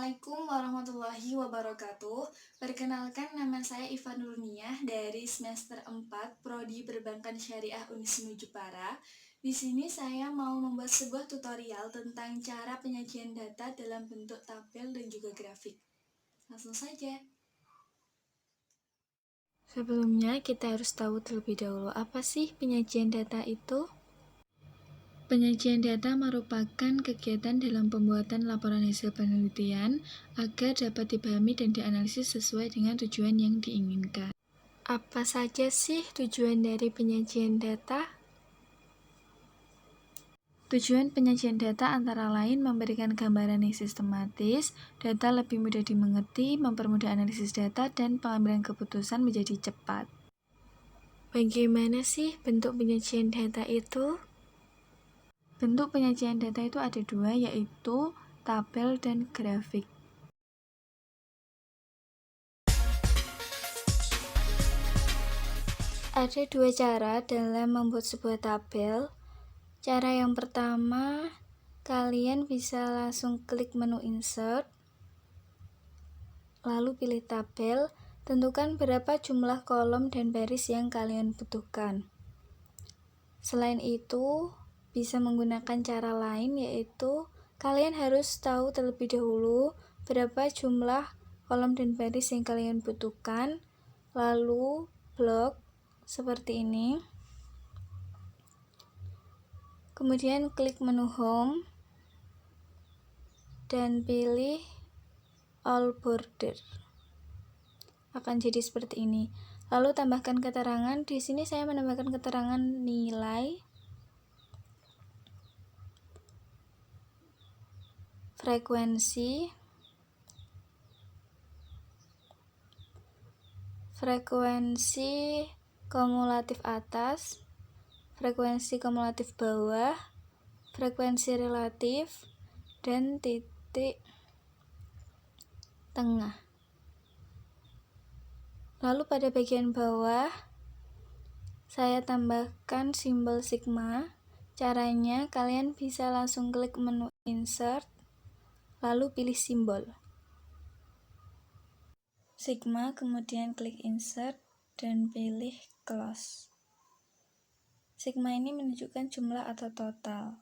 Assalamualaikum warahmatullahi wabarakatuh. Perkenalkan, nama saya Iva Nurniah dari semester 4 Prodi Perbankan Syariah Unisnu Jepara. Di sini saya mau membuat sebuah tutorial tentang cara penyajian data dalam bentuk tabel dan juga grafik. Langsung saja. Sebelumnya kita harus tahu terlebih dahulu apa sih penyajian data itu? Penyajian data merupakan kegiatan dalam pembuatan laporan hasil penelitian agar dapat dipahami dan dianalisis sesuai dengan tujuan yang diinginkan. Apa saja sih tujuan dari penyajian data? Tujuan penyajian data antara lain memberikan gambaran yang sistematis, data lebih mudah dimengerti, mempermudah analisis data, dan pengambilan keputusan menjadi cepat. Bagaimana sih bentuk penyajian data itu? Bentuk penyajian data itu ada dua, yaitu tabel dan grafik. Ada dua cara dalam membuat sebuah tabel. Cara yang pertama, kalian bisa langsung klik menu insert, lalu pilih tabel, tentukan berapa jumlah kolom dan baris yang kalian butuhkan. Selain itu, bisa menggunakan cara lain, yaitu kalian harus tahu terlebih dahulu berapa jumlah kolom dan baris yang kalian butuhkan, lalu blok seperti ini. Kemudian klik menu home dan pilih all border. Akan jadi seperti ini. Lalu tambahkan keterangan. Di sini saya menambahkan keterangan nilai, frekuensi kumulatif atas, frekuensi kumulatif bawah, frekuensi relatif, dan titik tengah. Lalu pada bagian bawah saya tambahkan simbol sigma. Caranya kalian bisa langsung klik menu insert, lalu pilih simbol sigma, kemudian klik insert dan pilih close. Sigma ini menunjukkan jumlah atau total.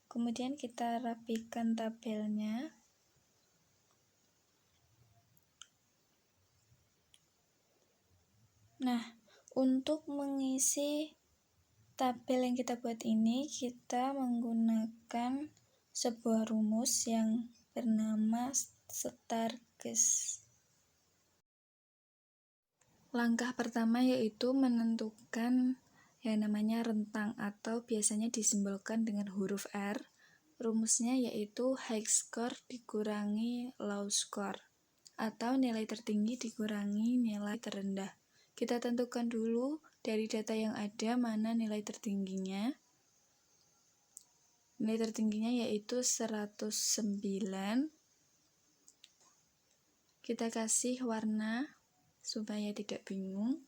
Kemudian kita rapikan tabelnya. Nah, untuk mengisi tabel yang kita buat ini, kita menggunakan sebuah rumus yang bernama Stargest. Langkah pertama yaitu menentukan yang namanya rentang atau biasanya disimbolkan dengan huruf R. Rumusnya yaitu high score dikurangi low score atau nilai tertinggi dikurangi nilai terendah. Kita tentukan dulu dari data yang ada mana nilai tertingginya. Nilai tertingginya yaitu 109. Kita kasih warna supaya tidak bingung.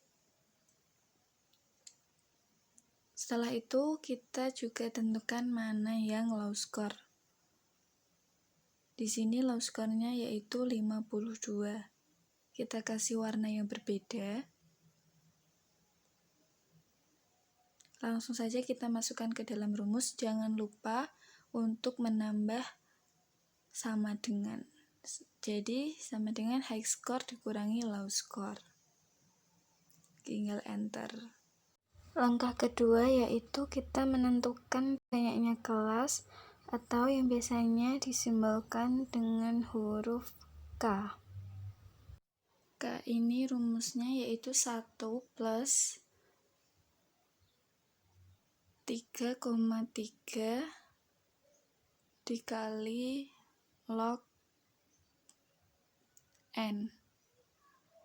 Setelah itu kita juga tentukan mana yang low score. Di sini low score-nya yaitu 52. Kita kasih warna yang berbeda. Langsung saja kita masukkan ke dalam rumus. Jangan lupa untuk menambah sama dengan. Jadi sama dengan high score dikurangi low score. Tinggal enter. Langkah kedua yaitu kita menentukan banyaknya kelas atau yang biasanya disimbolkan dengan huruf K. K ini rumusnya yaitu 1 plus 3,3 dikali log N.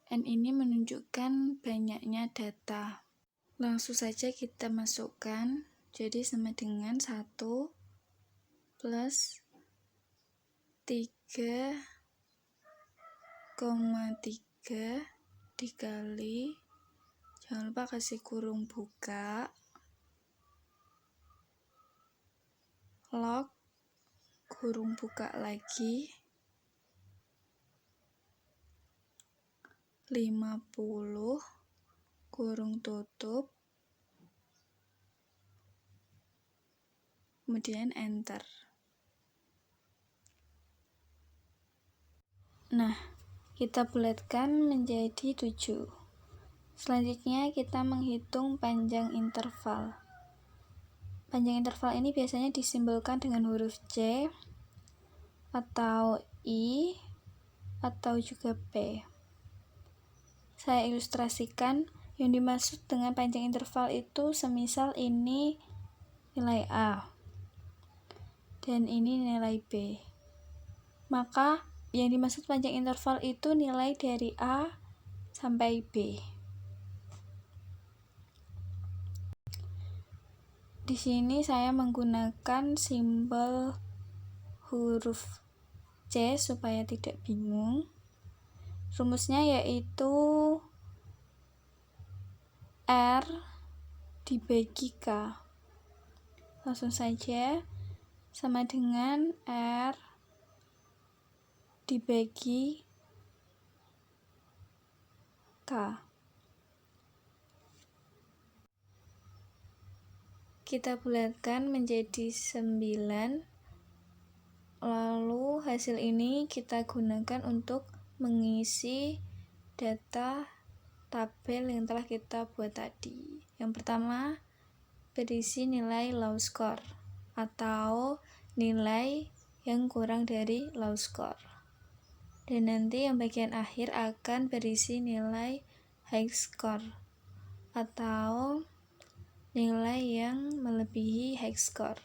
N ini menunjukkan banyaknya data. Langsung saja kita masukkan, jadi sama dengan 1 plus 3,3 dikali, jangan lupa kasih kurung buka, log kurung buka lagi 50 kurung tutup, kemudian enter. Nah, kita bulatkan menjadi 7. Selanjutnya kita menghitung panjang interval. Panjang interval ini biasanya disimbolkan dengan huruf C atau I atau juga P. Saya ilustrasikan, yang dimaksud dengan panjang interval itu semisal ini nilai A dan ini nilai B. Maka yang dimaksud panjang interval itu nilai dari A sampai B. Di sini saya menggunakan simbol huruf C supaya tidak bingung. Rumusnya yaitu R dibagi K. Langsung saja, sama dengan R dibagi K. Kita bulatkan menjadi 9. Lalu hasil ini kita gunakan untuk mengisi data tabel yang telah kita buat tadi. Yang pertama, berisi nilai low score atau nilai yang kurang dari low score. Dan nanti yang bagian akhir akan berisi nilai high score atau nilai yang melebihi high score.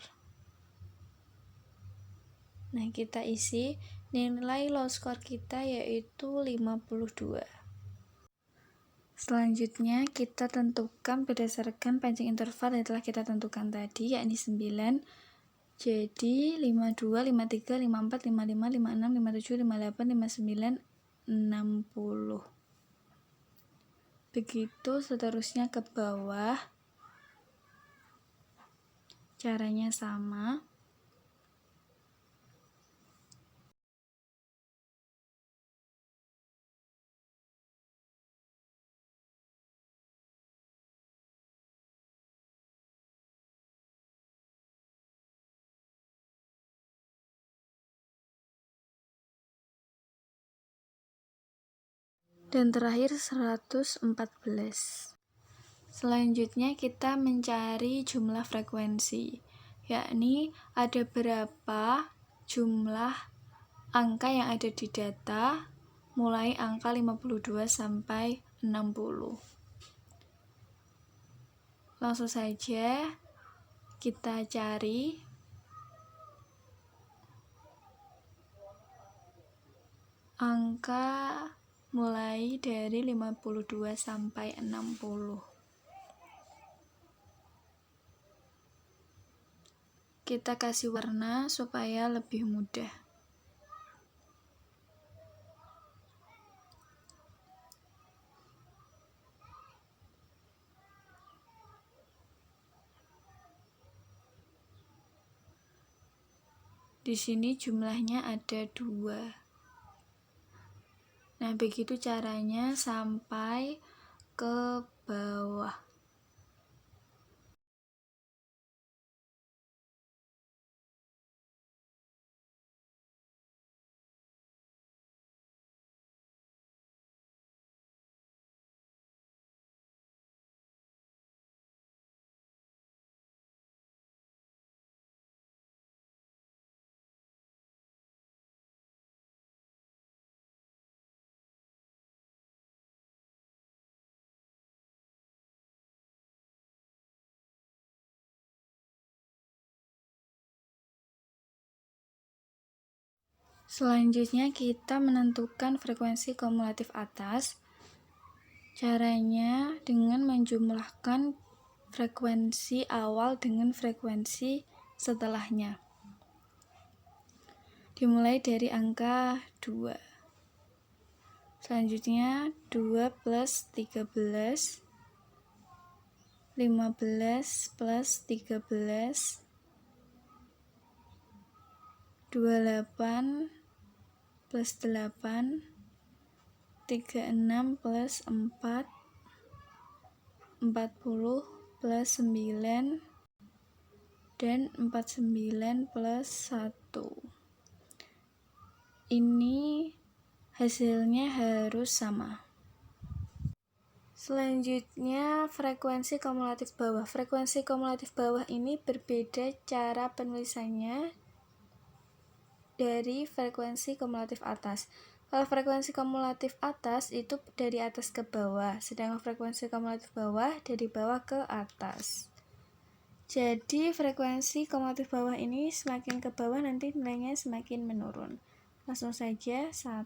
Nah, kita isi nilai low score kita yaitu 52. Selanjutnya kita tentukan berdasarkan panjang interval yang telah kita tentukan tadi, yakni 9. Jadi 52, 53, 54, 55, 56, 57, 58, 59, 60. Begitu seterusnya ke bawah. Caranya sama. Dan terakhir 114. Selanjutnya kita mencari jumlah frekuensi, yakni ada berapa jumlah angka yang ada di data mulai angka 52 sampai 60. Langsung saja kita cari. Angka mulai dari 52 sampai 60. Kita kasih warna supaya lebih mudah. Di sini jumlahnya ada 2. Nah, begitu caranya sampai ke bawah. Selanjutnya kita menentukan frekuensi kumulatif atas. Caranya dengan menjumlahkan frekuensi awal dengan frekuensi setelahnya. Dimulai dari angka 2. Selanjutnya 2 plus 13, 15 plus 13, 28 plus 8, 36 plus 4, 40 plus 9, dan 49 plus 1. Ini hasilnya harus sama. Selanjutnya, frekuensi kumulatif bawah. Frekuensi kumulatif bawah ini berbeda cara penulisannya dari frekuensi kumulatif atas. Kalau frekuensi kumulatif atas itu dari atas ke bawah, sedangkan frekuensi kumulatif bawah dari bawah ke atas. Jadi frekuensi kumulatif bawah ini semakin ke bawah nanti nilainya semakin menurun. Langsung saja 1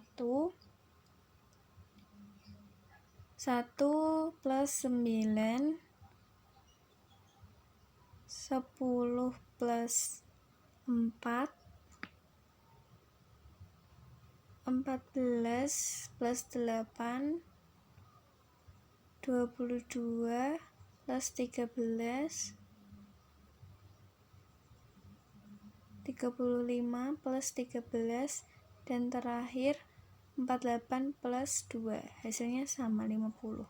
plus 9, 10 plus 4, 14 plus 8, 22 plus 13, 35 plus 13, dan terakhir 48 plus 2, hasilnya sama 50.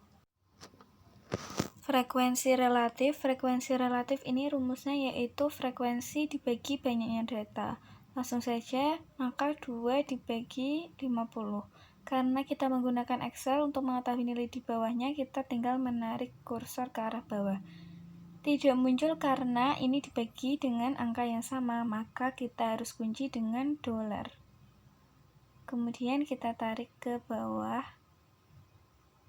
Frekuensi relatif ini rumusnya yaitu frekuensi dibagi banyaknya data. Langsung saja, maka 2 dibagi 50. Karena kita menggunakan Excel untuk mengetahui nilai di bawahnya, kita tinggal menarik kursor ke arah bawah. Tidak muncul karena ini dibagi dengan angka yang sama, maka kita harus kunci dengan $. Kemudian kita tarik ke bawah.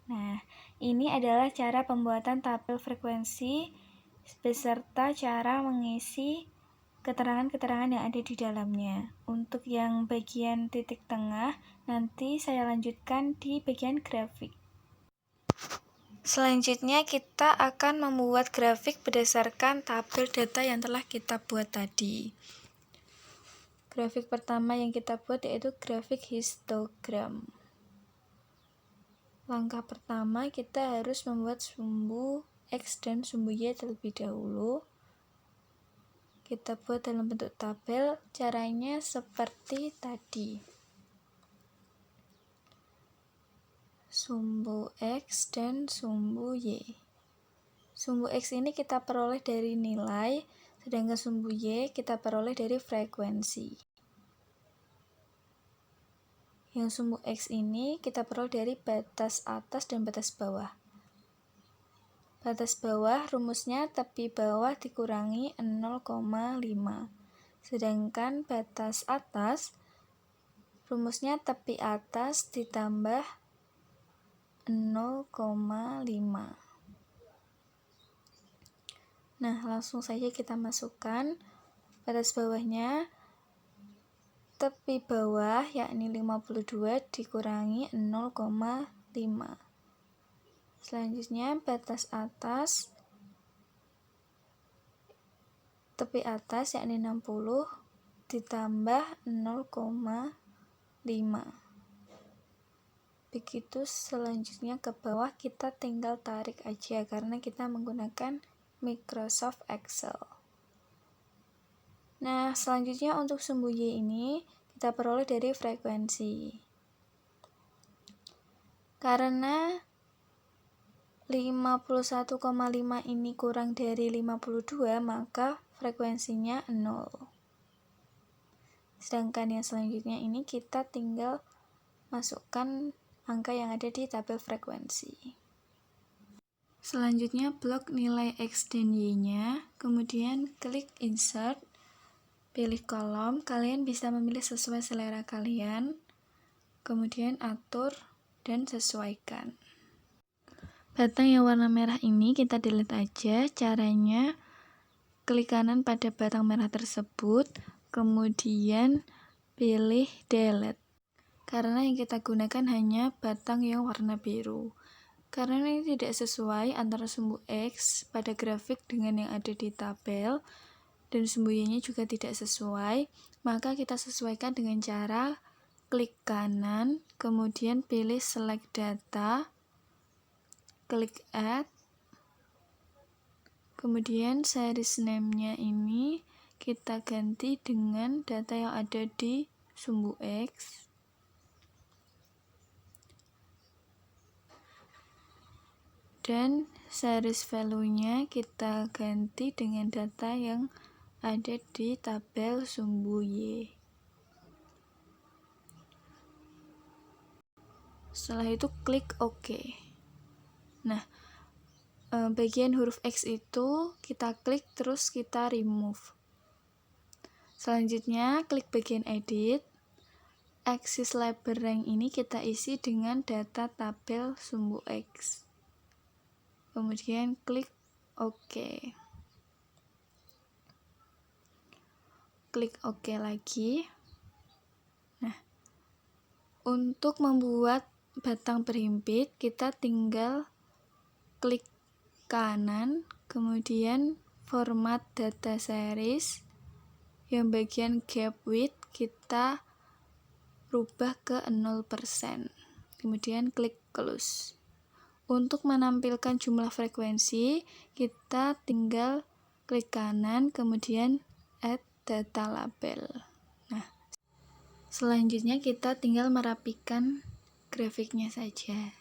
Nah, ini adalah cara pembuatan tabel frekuensi beserta cara mengisi keterangan-keterangan yang ada di dalamnya. Untuk yang bagian titik tengah, nanti saya lanjutkan di bagian grafik. Selanjutnya kita akan membuat grafik berdasarkan tabel data yang telah kita buat tadi. Grafik pertama yang kita buat yaitu grafik histogram. Langkah pertama kita harus membuat sumbu X dan sumbu Y terlebih dahulu. Kita buat dalam bentuk tabel, caranya seperti tadi. Sumbu X dan sumbu Y. Sumbu X ini kita peroleh dari nilai, sedangkan sumbu Y kita peroleh dari frekuensi. Yang sumbu X ini kita peroleh dari batas atas dan batas bawah. Batas bawah rumusnya tepi bawah dikurangi 0,5. Sedangkan batas atas rumusnya tepi atas ditambah 0,5. Nah, langsung saja kita masukkan batas bawahnya. Tepi bawah yakni 52 dikurangi 0,5. Selanjutnya batas atas, tepi atas yakni 60 ditambah 0,5. Begitu selanjutnya ke bawah kita tinggal tarik aja karena kita menggunakan Microsoft Excel. Nah, selanjutnya untuk sumbu Y ini kita peroleh dari frekuensi. Karena 51,5 ini kurang dari 52, maka frekuensinya 0. Sedangkan yang selanjutnya ini kita tinggal masukkan angka yang ada di tabel frekuensi. Selanjutnya blok nilai X dan Y-nya, kemudian klik insert. Pilih kolom, kalian bisa memilih sesuai selera kalian, kemudian atur dan sesuaikan. Batang yang warna merah ini kita delete aja. Caranya klik kanan pada batang merah tersebut, kemudian pilih delete. Karena yang kita gunakan hanya batang yang warna biru. Karena ini tidak sesuai antara sumbu X pada grafik dengan yang ada di tabel, dan sumbu Y-nya juga tidak sesuai, maka kita sesuaikan dengan cara klik kanan, kemudian pilih select data, klik add, kemudian series name-nya ini kita ganti dengan data yang ada di sumbu X, Dan series value-nya kita ganti dengan data yang ada di tabel sumbu Y. Setelah itu klik OK. Nah, bagian huruf X itu kita klik terus kita remove. Selanjutnya klik bagian edit. Axis label rank ini kita isi dengan data tabel sumbu X. Kemudian klik OK. Klik OK lagi. Nah, untuk membuat batang berhimpit, kita tinggal klik kanan, kemudian format data series, yang bagian gap width kita rubah ke 0%. Kemudian klik close. Untuk menampilkan jumlah frekuensi, kita tinggal klik kanan, kemudian add data label. Nah, selanjutnya kita tinggal merapikan grafiknya saja.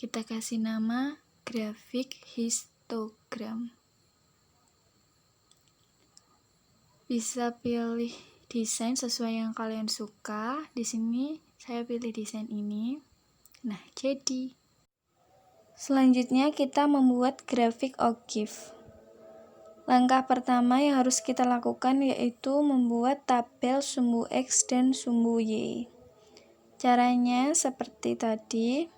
Kita kasih nama grafik histogram. Bisa pilih desain sesuai yang kalian suka. Di sini saya pilih desain ini. Nah, jadi selanjutnya kita membuat grafik OGIF. Langkah pertama yang harus kita lakukan yaitu membuat tabel sumbu X dan sumbu Y. Caranya seperti tadi.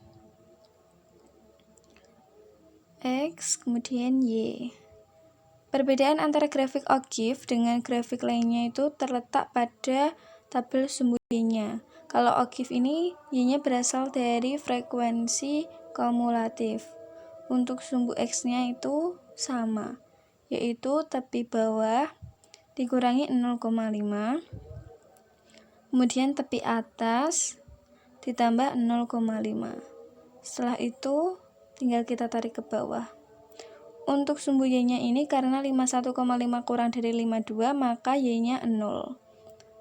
X, kemudian Y. Perbedaan antara grafik OGIF dengan grafik lainnya itu terletak pada tabel sumbu Y-nya. Kalau OGIF ini, Y-nya berasal dari frekuensi kumulatif. Untuk sumbu X-nya itu sama, yaitu tepi bawah dikurangi 0,5, kemudian tepi atas ditambah 0,5. Setelah itu tinggal kita tarik ke bawah. Untuk sumbu Y-nya ini karena 51,5 kurang dari 52, maka Y-nya 0.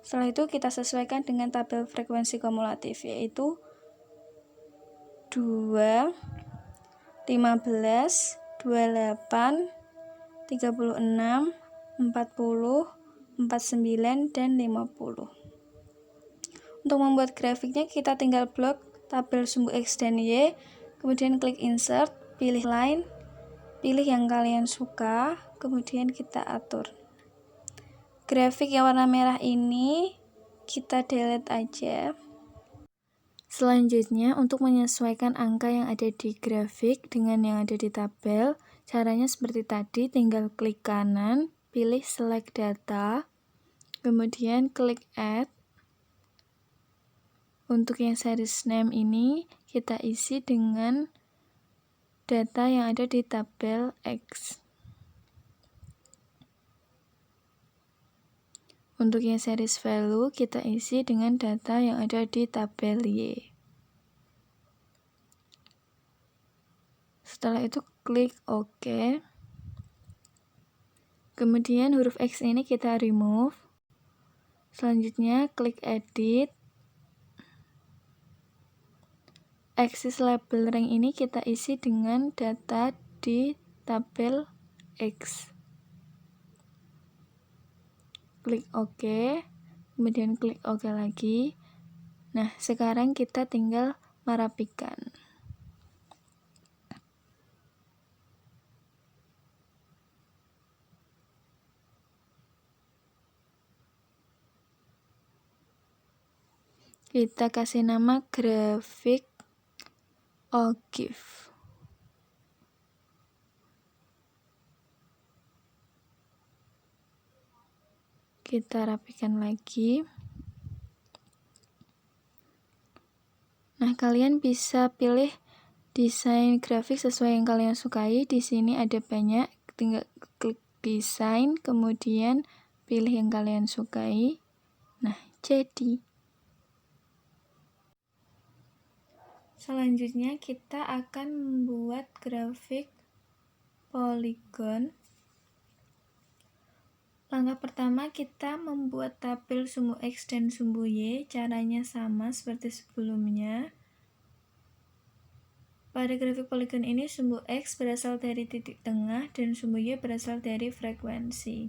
Setelah itu kita sesuaikan dengan tabel frekuensi kumulatif, yaitu 2, 15, 28, 36, 40, 49, dan 50. Untuk membuat grafiknya kita tinggal blok tabel sumbu X dan Y, kemudian klik insert, pilih line, pilih yang kalian suka, kemudian kita atur. Grafik yang warna merah ini kita delete aja. Selanjutnya, untuk menyesuaikan angka yang ada di grafik dengan yang ada di tabel, caranya seperti tadi, tinggal klik kanan, pilih select data, kemudian klik add. Untuk yang series name ini, kita isi dengan data yang ada di tabel X. Untuk yang series value, kita isi dengan data yang ada di tabel Y. Setelah itu klik OK. Kemudian huruf X ini kita remove. Selanjutnya klik edit. Axis label rank ini kita isi dengan data di tabel X. Klik OK, kemudian klik OK lagi. Nah, sekarang kita tinggal merapikan. Kita kasih nama grafik OGIF. Kita rapikan lagi. Nah, kalian bisa pilih desain grafik sesuai yang kalian sukai. Di sini ada banyak, tinggal klik desain, kemudian pilih yang kalian sukai. Nah, jadi. Selanjutnya kita akan membuat grafik polygon. Langkah pertama kita membuat tabel sumbu X dan sumbu Y, caranya sama seperti sebelumnya. Pada grafik poligon ini, sumbu X berasal dari titik tengah dan sumbu Y berasal dari frekuensi.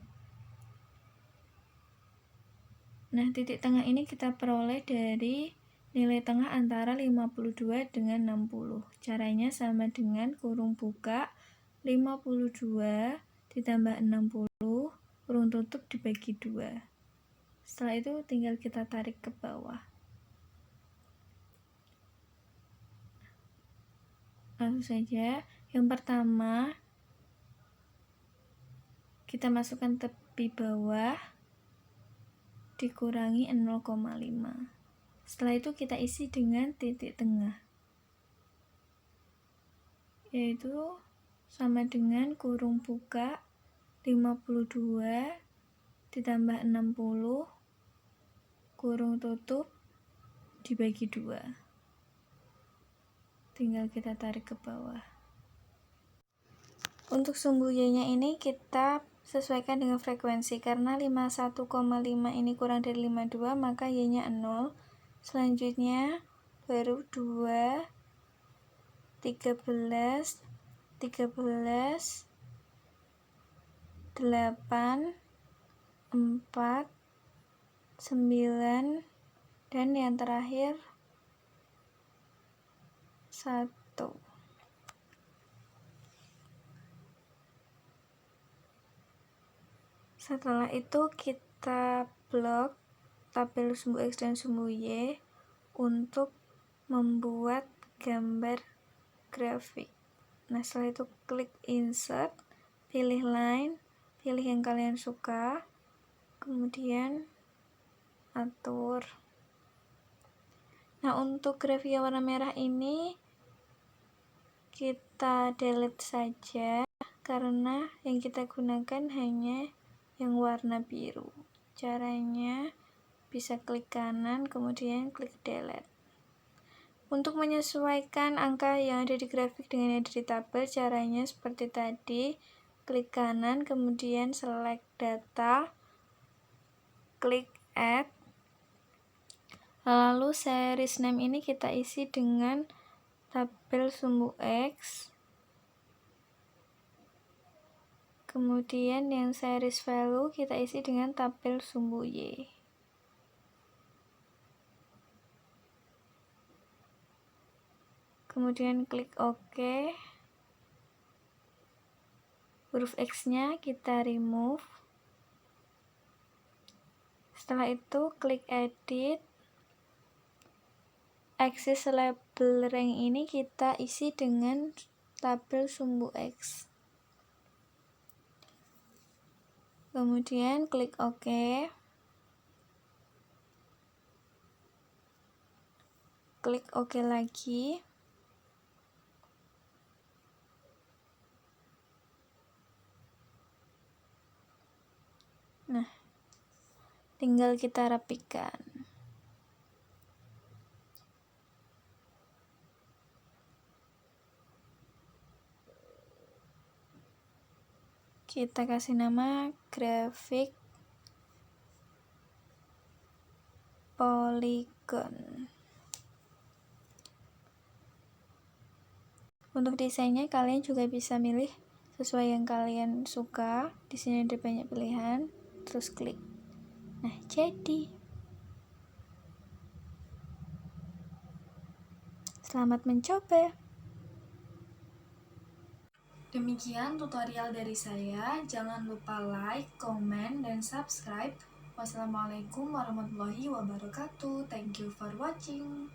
Nah, titik tengah ini kita peroleh dari nilai tengah antara 52 dengan 60. Caranya sama dengan kurung buka 52 ditambah 60, kurung tutup dibagi 2. Setelah itu tinggal kita tarik ke bawah. Langsung saja, yang pertama kita masukkan tepi bawah dikurangi 0,5. Setelah itu kita isi dengan titik tengah, yaitu sama dengan kurung buka 52 ditambah 60 kurung tutup dibagi 2. Tinggal kita tarik ke bawah. Untuk sumbu Y-nya ini kita sesuaikan dengan frekuensi, karena 51,5 ini kurang dari 52, maka Y-nya 0. Selanjutnya baru 2, 13, 13, 8, 4, 9, dan yang terakhir 1. Setelah itu kita blok tabel sumbu X dan sumbu Y untuk membuat gambar grafik. Nah, setelah itu klik insert, pilih line, pilih yang kalian suka, kemudian atur. Nah, untuk grafik yang warna merah ini kita delete saja, karena yang kita gunakan hanya yang warna biru. Caranya bisa klik kanan, kemudian klik delete. Untuk menyesuaikan angka yang ada di grafik dengan yang ada di tabel, caranya seperti tadi, klik kanan, kemudian select data, klik add, lalu series name ini kita isi dengan tabel sumbu X, kemudian yang series value kita isi dengan tabel sumbu Y. Kemudian klik OK. Huruf X-nya kita remove. Setelah itu klik edit. Axis label rank ini kita isi dengan tabel sumbu X. Kemudian klik OK. Klik OK lagi. Nah, tinggal kita rapikan. Kita kasih nama grafik poligon. Untuk desainnya kalian juga bisa milih sesuai yang kalian suka. Di sini ada banyak pilihan, terus klik. Nah, jadi. Selamat mencoba. Demikian tutorial dari saya. Jangan lupa like, komen, dan subscribe. Wassalamualaikum warahmatullahi wabarakatuh. Thank you for watching.